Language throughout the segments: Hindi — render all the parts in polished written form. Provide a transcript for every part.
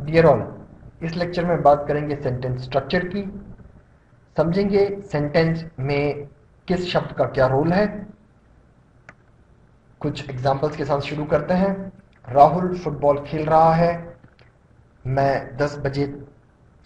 डियर ऑल, इस लेक्चर में बात करेंगे सेंटेंस स्ट्रक्चर की। समझेंगे सेंटेंस में किस शब्द का क्या रोल है। कुछ एग्जाम्पल्स के साथ शुरू करते हैं। राहुल फुटबॉल खेल रहा है। मैं 10 बजे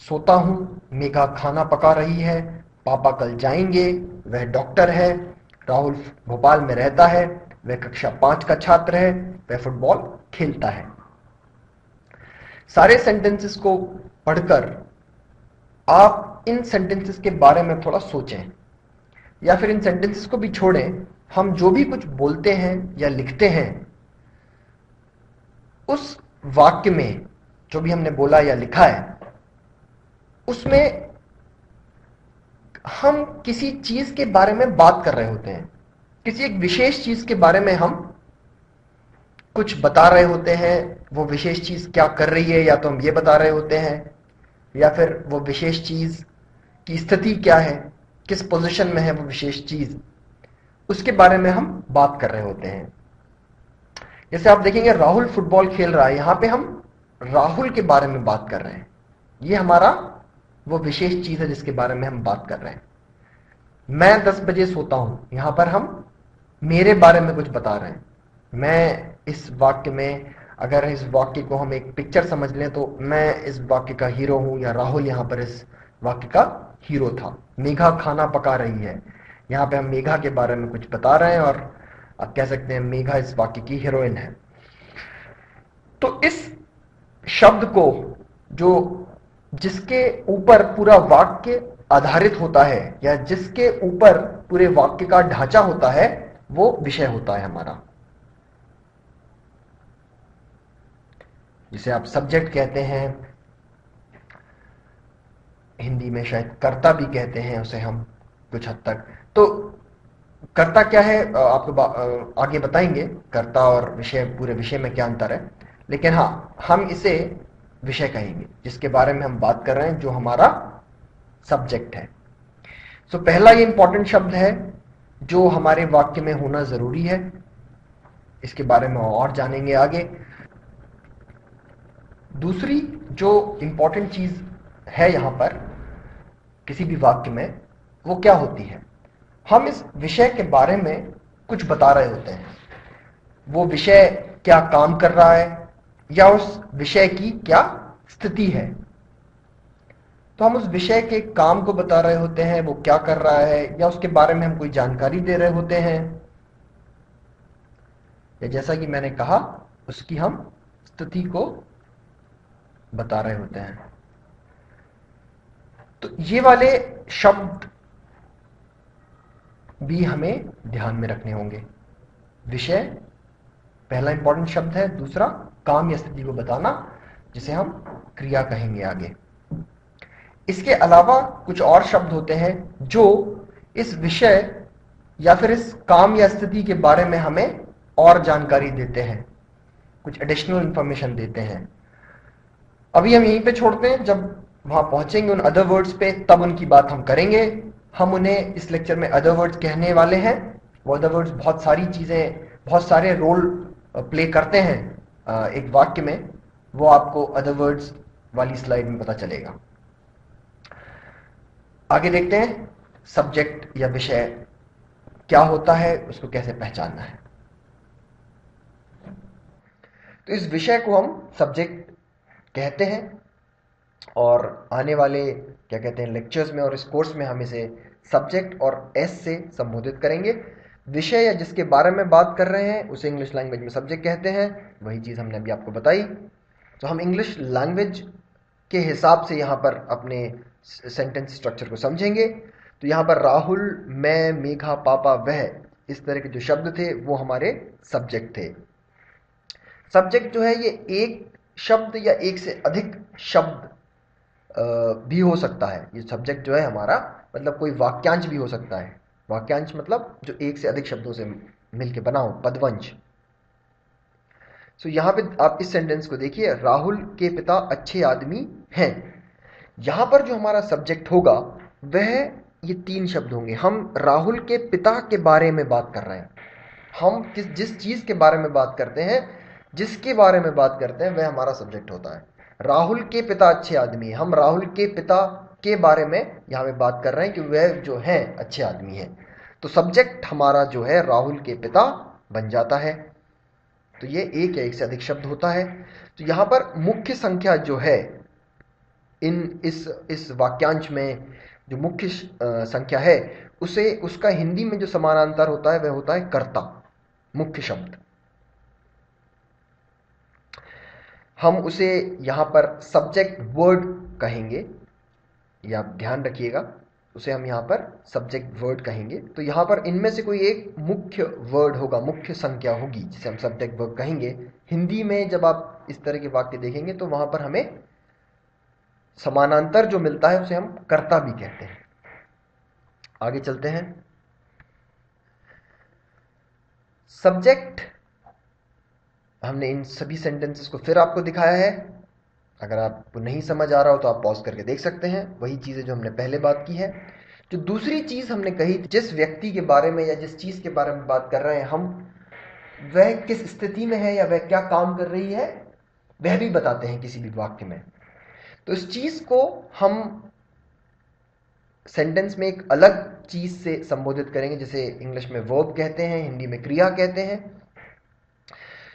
सोता हूँ। मेघा खाना पका रही है। पापा कल जाएंगे। वह डॉक्टर है। राहुल भोपाल में रहता है। वह कक्षा 5 का छात्र है। वह फुटबॉल खेलता है। सारे सेंटेंसेस को पढ़कर आप इन सेंटेंसेस के बारे में थोड़ा सोचें, या फिर इन सेंटेंसेस को भी छोड़ें। हम जो भी कुछ बोलते हैं या लिखते हैं, उस वाक्य में जो भी हमने बोला या लिखा है, उसमें हम किसी चीज के बारे में बात कर रहे होते हैं। किसी एक विशेष चीज के बारे में हम कुछ बता रहे होते हैं। वो विशेष चीज क्या कर रही है, या तो हम ये बता रहे होते हैं, या फिर वो विशेष चीज की स्थिति क्या है, किस पोजीशन में है वो विशेष चीज, उसके बारे में हम बात कर रहे होते हैं। जैसे आप देखेंगे राहुल फुटबॉल खेल रहा है, यहां पे हम राहुल के बारे में बात कर रहे हैं। ये हमारा वो विशेष चीज है जिसके बारे में हम बात कर रहे हैं। मैं 10 बजे सोता हूं, यहां पर हम मेरे बारे में कुछ बता रहे हैं। मैं इस वाक्य में, अगर इस वाक्य को हम एक पिक्चर समझ लें, तो मैं इस वाक्य का हीरो हूं, या राहुल यहां पर इस वाक्य का हीरो था। मेघा खाना पका रही है, यहां पे हम मेघा के बारे में कुछ बता रहे हैं, और आप कह सकते हैं मेघा इस वाक्य की हीरोइन है। तो इस शब्द को, जो जिसके ऊपर पूरा वाक्य आधारित होता है, या जिसके ऊपर पूरे वाक्य का ढांचा होता है, वो विषय होता है हमारा, जिसे आप सब्जेक्ट कहते हैं। हिंदी में शायद कर्ता भी कहते हैं उसे हम, कुछ हद तक। तो कर्ता क्या है आपको आगे बताएंगे, कर्ता और विषय, पूरे विषय में क्या अंतर है। लेकिन हाँ, हम इसे विषय कहेंगे जिसके बारे में हम बात कर रहे हैं, जो हमारा सब्जेक्ट है। सो पहला ये इंपॉर्टेंट शब्द है जो हमारे वाक्य में होना जरूरी है। इसके बारे में और जानेंगे आगे। दूसरी जो इंपॉर्टेंट चीज है यहां पर किसी भी वाक्य में, वो क्या होती है? हम इस विषय के बारे में कुछ बता रहे होते हैं। वो विषय क्या काम कर रहा है, या उस विषय की क्या स्थिति है। तो हम उस विषय के काम को बता रहे होते हैं, वो क्या कर रहा है, या उसके बारे में हम कोई जानकारी दे रहे होते हैं, या जैसा कि मैंने कहा, उसकी हम स्थिति को बता रहे होते हैं। तो ये वाले शब्द भी हमें ध्यान में रखने होंगे। विषय पहला इंपॉर्टेंट शब्द है। दूसरा, काम या स्थिति को बताना, जिसे हम क्रिया कहेंगे आगे। इसके अलावा कुछ और शब्द होते हैं जो इस विषय या फिर इस काम या स्थिति के बारे में हमें और जानकारी देते हैं, कुछ एडिशनल इंफॉर्मेशन देते हैं। अभी हम यहीं पे छोड़ते हैं, जब वहां पहुंचेंगे उन अदर वर्ड्स पे, तब उनकी बात हम करेंगे। हम उन्हें इस लेक्चर में अदर वर्ड्स कहने वाले हैं। वो अदर वर्ड्स बहुत सारी चीजें, बहुत सारे रोल प्ले करते हैं एक वाक्य में। वो आपको अदर वर्ड्स वाली स्लाइड में पता चलेगा। आगे देखते हैं सब्जेक्ट या विषय क्या होता है, उसको कैसे पहचानना है। तो इस विषय को हम सब्जेक्ट कहते हैं, और आने वाले क्या कहते हैं लेक्चर्स में और इस कोर्स में हम इसे सब्जेक्ट और एस से संबोधित करेंगे। विषय या जिसके बारे में बात कर रहे हैं उसे इंग्लिश लैंग्वेज में सब्जेक्ट कहते हैं। वही चीज हमने अभी आपको बताई। तो हम इंग्लिश लैंग्वेज के हिसाब से यहाँ पर अपने सेंटेंस स्ट्रक्चर को समझेंगे। तो यहाँ पर राहुल, मैं, मेघा, पापा, वह, इस तरह के जो शब्द थे वो हमारे सब्जेक्ट थे। सब्जेक्ट जो है ये एक शब्द या एक से अधिक शब्द भी हो सकता है। ये सब्जेक्ट जो है हमारा, मतलब कोई वाक्यांश भी हो सकता है। वाक्यांश मतलब जो एक से अधिक शब्दों से मिलकर बना हो, पदवंश। सो यहां पे आप इस सेंटेंस को देखिए, राहुल के पिता अच्छे आदमी हैं। यहां पर जो हमारा सब्जेक्ट होगा वह ये 3 शब्द होंगे। हम राहुल के पिता के बारे में बात कर रहे हैं। हम जिस चीज के बारे में बात करते हैं, जिसके बारे में बात करते हैं, वह हमारा सब्जेक्ट होता है। राहुल के पिता अच्छे आदमी हैं। हम राहुल के पिता के बारे में यहां पे बात कर रहे हैं कि वह जो है अच्छे आदमी हैं। तो सब्जेक्ट हमारा जो है राहुल के पिता बन जाता है। तो ये एक या एक से अधिक शब्द होता है। तो यहां पर मुख्य संख्या जो है इस वाक्यांश में, जो मुख्य संख्या है, उसे उसका हिंदी में जो समानांतर होता है वह होता है कर्ता, मुख्य शब्द। हम उसे यहां पर सब्जेक्ट वर्ड कहेंगे, या आप ध्यान रखिएगा, उसे हम यहां पर सब्जेक्ट वर्ड कहेंगे। तो यहां पर इनमें से कोई एक मुख्य वर्ड होगा, मुख्य संख्या होगी, जिसे हम सब्जेक्ट वर्ड कहेंगे। हिंदी में जब आप इस तरह के वाक्य देखेंगे तो वहां पर हमें समानांतर जो मिलता है उसे हम कर्ता भी कहते हैं। आगे चलते हैं। सब्जेक्ट, हमने इन सभी सेंटेंसेस को फिर आपको दिखाया है। अगर आपको नहीं समझ आ रहा हो तो आप पॉज करके देख सकते हैं। वही चीजें जो हमने पहले बात की है। जो दूसरी चीज हमने कही, जिस व्यक्ति के बारे में या जिस चीज के बारे में बात कर रहे हैं हम, वह किस स्थिति में है या वह क्या काम कर रही है, वह भी बताते हैं किसी भी वाक्य में। तो इस चीज को हम सेंटेंस में एक अलग चीज से संबोधित करेंगे, जिसे इंग्लिश में वर्ब कहते हैं, हिंदी में क्रिया कहते हैं।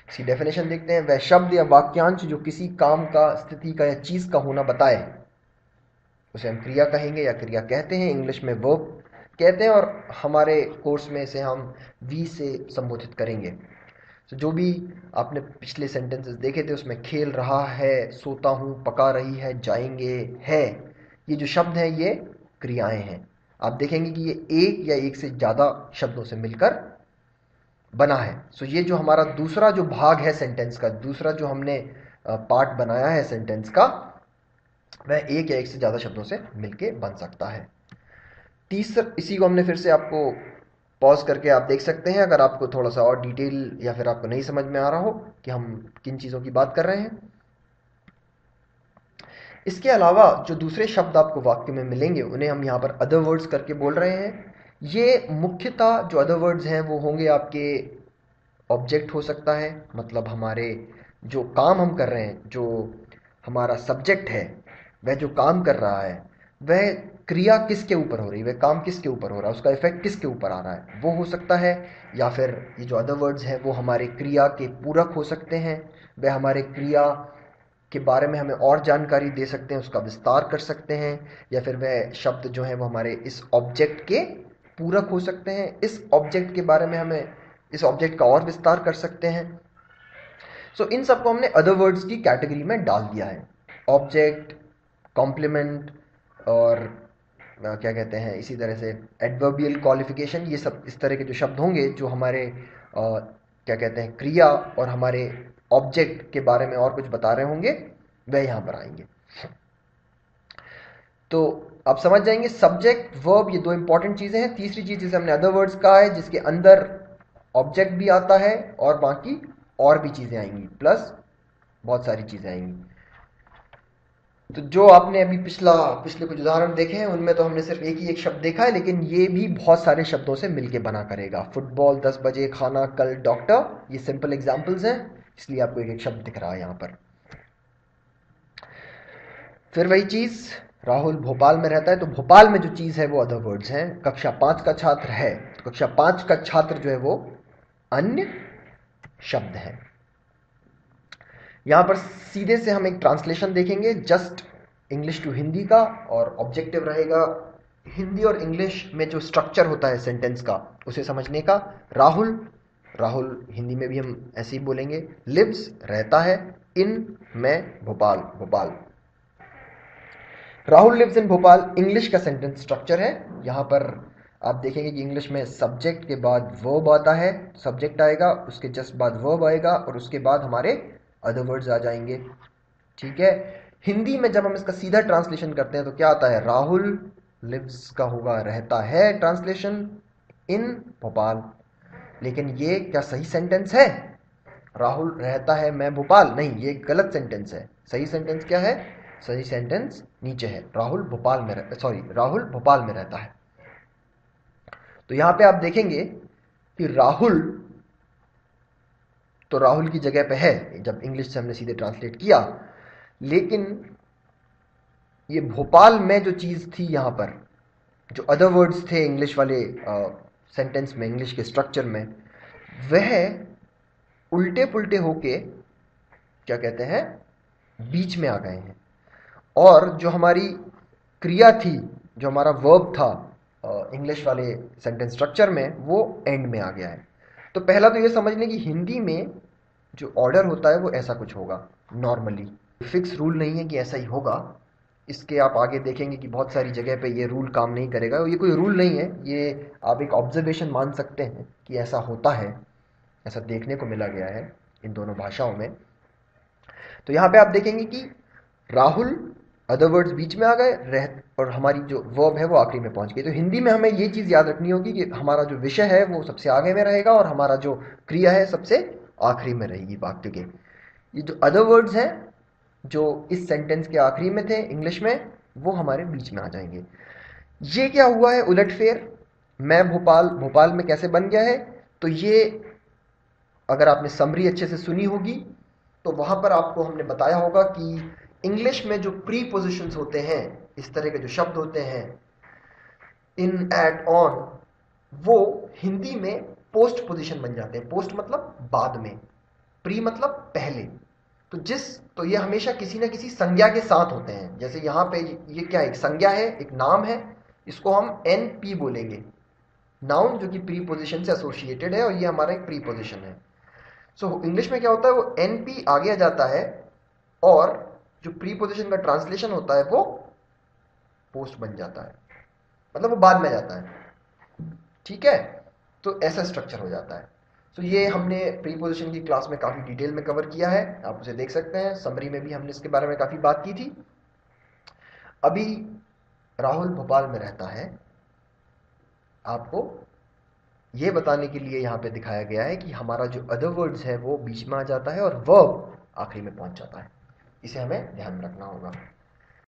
इसकी डेफिनेशन देखते हैं। वह शब्द या वाक्यांश जो किसी काम का, स्थिति का या चीज का होना बताए, उसे हम क्रिया कहेंगे या क्रिया कहते हैं। इंग्लिश में वर्ब कहते हैं, और हमारे कोर्स में इसे हम वी से संबोधित करेंगे। तो जो भी आपने पिछले सेंटेंसेस देखे थे उसमें खेल रहा है, सोता हूं, पका रही है, जाएंगे, है, ये जो शब्द हैं ये क्रियाएं हैं। आप देखेंगे कि ये एक या एक से ज्यादा शब्दों से मिलकर बना है। सो ये जो हमारा दूसरा जो भाग है सेंटेंस का, दूसरा जो हमने पार्ट बनाया है सेंटेंस का, वह एक या एक से ज्यादा शब्दों से मिलके बन सकता है। तीसरा, इसी को हमने फिर से आपको पॉज करके आप देख सकते हैं, अगर आपको थोड़ा सा और डिटेल या फिर आपको नहीं समझ में आ रहा हो कि हम किन चीजों की बात कर रहे हैं। इसके अलावा जो दूसरे शब्द आपको वाक्य में मिलेंगे उन्हें हम यहाँ पर अदर वर्ड्स करके बोल रहे हैं। ये मुख्यतः जो अदर वर्ड्स हैं वो होंगे आपके ऑब्जेक्ट हो सकता है, मतलब हमारे जो काम हम कर रहे हैं, जो हमारा सब्जेक्ट है, वह जो काम कर रहा है, वह क्रिया किसके ऊपर हो रही है, वह काम किसके ऊपर हो रहा है, उसका इफेक्ट किसके ऊपर आ रहा है, वो हो सकता है। या फिर ये जो अदर वर्ड्स हैं वो हमारे क्रिया के पूरक हो सकते हैं, वह हमारे क्रिया के बारे में हमें और जानकारी दे सकते हैं, उसका विस्तार कर सकते हैं। या फिर वह शब्द जो है वो हमारे इस ऑब्जेक्ट के पूरक हो सकते हैं, इस ऑब्जेक्ट के बारे में हमें, इस ऑब्जेक्ट का और विस्तार कर सकते हैं। सो इन सबको हमने अदर वर्ड्स की कैटेगरी में डाल दिया है। ऑब्जेक्ट, कॉम्प्लीमेंट, और क्या कहते हैं इसी तरह से एडवर्बियल क्वालिफिकेशन, ये सब इस तरह के जो शब्द होंगे जो हमारे क्या कहते हैं क्रिया और हमारे ऑब्जेक्ट के बारे में और कुछ बता रहे होंगे, वह यहां पर आएंगे। तो आप समझ जाएंगे सब्जेक्ट, वर्ब, ये दो इंपॉर्टेंट चीजें हैं। तीसरी चीज जिसे हमने अदर वर्ड्स कहा है, जिसके अंदर ऑब्जेक्ट भी आता है और बाकी और भी चीजें आएंगी, प्लस बहुत सारी चीजें आएंगी। तो जो आपने अभी पिछले कुछ उदाहरण देखे हैं उनमें तो हमने सिर्फ एक ही एक शब्द देखा है, लेकिन ये भी बहुत सारे शब्दों से मिलके बना करेगा। फुटबॉल, 10 बजे, खाना, कल, डॉक्टर, ये सिंपल एग्जांपल्स हैं, इसलिए आपको एक एक शब्द दिख रहा है यहां पर। फिर वही चीज, राहुल भोपाल में रहता है, तो भोपाल में जो चीज है वो अदर वर्ड्स हैं। कक्षा 5 का छात्र है, तो कक्षा 5 का छात्र जो है वो अन्य शब्द है। यहां पर सीधे से हम एक ट्रांसलेशन देखेंगे, जस्ट इंग्लिश टू हिंदी का, और ऑब्जेक्टिव रहेगा हिंदी और इंग्लिश में जो स्ट्रक्चर होता है सेंटेंस का उसे समझने का। राहुल, राहुल हिंदी में भी हम ऐसे ही बोलेंगे। लिव्स, रहता है। इन, में, Bhopal, Bhopal. Rahul lives in Bhopal English का सेंटेंस स्ट्रक्चर है। यहां पर आप देखेंगे कि इंग्लिश में सब्जेक्ट के बाद वर्ब आता है, सब्जेक्ट आएगा, उसके जस्ट बाद वर्ब आएगा, और उसके बाद हमारे अदर वर्ड्स आ जाएंगे। ठीक है। हिंदी में जब हम इसका सीधा ट्रांसलेशन करते हैं तो क्या आता है, राहुल लिव्स का होगा रहता है ट्रांसलेशन, इन भोपाल। लेकिन ये क्या सही सेंटेंस है? राहुल रहता है मैं भोपाल? नहीं, ये गलत सेंटेंस है। सही सेंटेंस क्या है? सही सेंटेंस नीचे है, राहुल भोपाल में राहुल भोपाल में रहता है। तो यहां पे आप देखेंगे कि राहुल तो राहुल की जगह पे है, जब इंग्लिश से हमने सीधे ट्रांसलेट किया, लेकिन ये भोपाल में जो चीज थी, यहां पर जो अदर वर्ड्स थे इंग्लिश वाले सेंटेंस में, इंग्लिश के स्ट्रक्चर में, वह उल्टे पुल्टे होके क्या कहते हैं, बीच में आ गए हैं। और जो हमारी क्रिया थी, जो हमारा वर्ब था इंग्लिश वाले सेंटेंस स्ट्रक्चर में, वो एंड में आ गया है। तो पहला तो ये समझ लें कि हिंदी में जो ऑर्डर होता है वो ऐसा कुछ होगा नॉर्मली। फिक्स रूल नहीं है कि ऐसा ही होगा, इसके आप आगे देखेंगे कि बहुत सारी जगह पे ये रूल काम नहीं करेगा। ये कोई रूल नहीं है, ये आप एक ऑब्जर्वेशन मान सकते हैं कि ऐसा होता है, ऐसा देखने को मिला गया है इन दोनों भाषाओं में। तो यहाँ पे आप देखेंगे कि राहुल अदर वर्ड्स बीच में आ गए, रह और हमारी जो वर्ब है वो आखिरी में पहुंच गई। तो हिंदी में हमें ये चीज याद रखनी होगी कि हमारा जो विषय है वो सबसे आगे में रहेगा और हमारा जो क्रिया है सबसे आखिरी में रहेगी वाक्य के। ये जो अदर वर्ड्स हैं जो इस सेंटेंस के आखिरी में थे इंग्लिश में, वो हमारे बीच में आ जाएंगे। ये क्या हुआ है उलटफेर, मैं भोपाल, भोपाल में कैसे बन गया है? तो ये अगर आपने समरी अच्छे से सुनी होगी तो वहां पर आपको हमने बताया होगा कि इंग्लिश में जो प्रीपोजिशंस होते हैं, इस तरह के जो शब्द होते हैं, इन, एट, ऑन, वो हिंदी में पोस्ट पोजीशन बन जाते हैं। पोस्ट मतलब बाद में, प्री मतलब पहले। तो ये हमेशा किसी ना किसी संज्ञा के साथ होते हैं। जैसे यहां पे ये क्या है, एक संज्ञा है, एक नाम है, इसको हम एनपी बोलेंगे, नाउन, जो कि प्रीपोजिशन से एसोसिएटेड है, और ये हमारा एक प्रीपोजिशन है। सो इंग्लिश में क्या होता है, वो एनपी आगे आ जाता है और जो प्रीपोजिशन का ट्रांसलेशन होता है वो पोस्ट बन जाता है, मतलब वो बाद में जाता है। ठीक है, तो ऐसा स्ट्रक्चर हो जाता है। तो ये हमने प्रीपोजिशन की क्लास में काफी डिटेल में कवर किया है, आप उसे देख सकते हैं। समरी में भी हमने इसके बारे में काफी बात की थी। अभी राहुल भोपाल में रहता है, आपको ये बताने के लिए यहां पे दिखाया गया है कि हमारा जो अदर वर्ड्स है वो बीच में आ जाता है और वर्ब आखिरी में पहुंच जाता है। इसे हमें ध्यान में रखना होगा।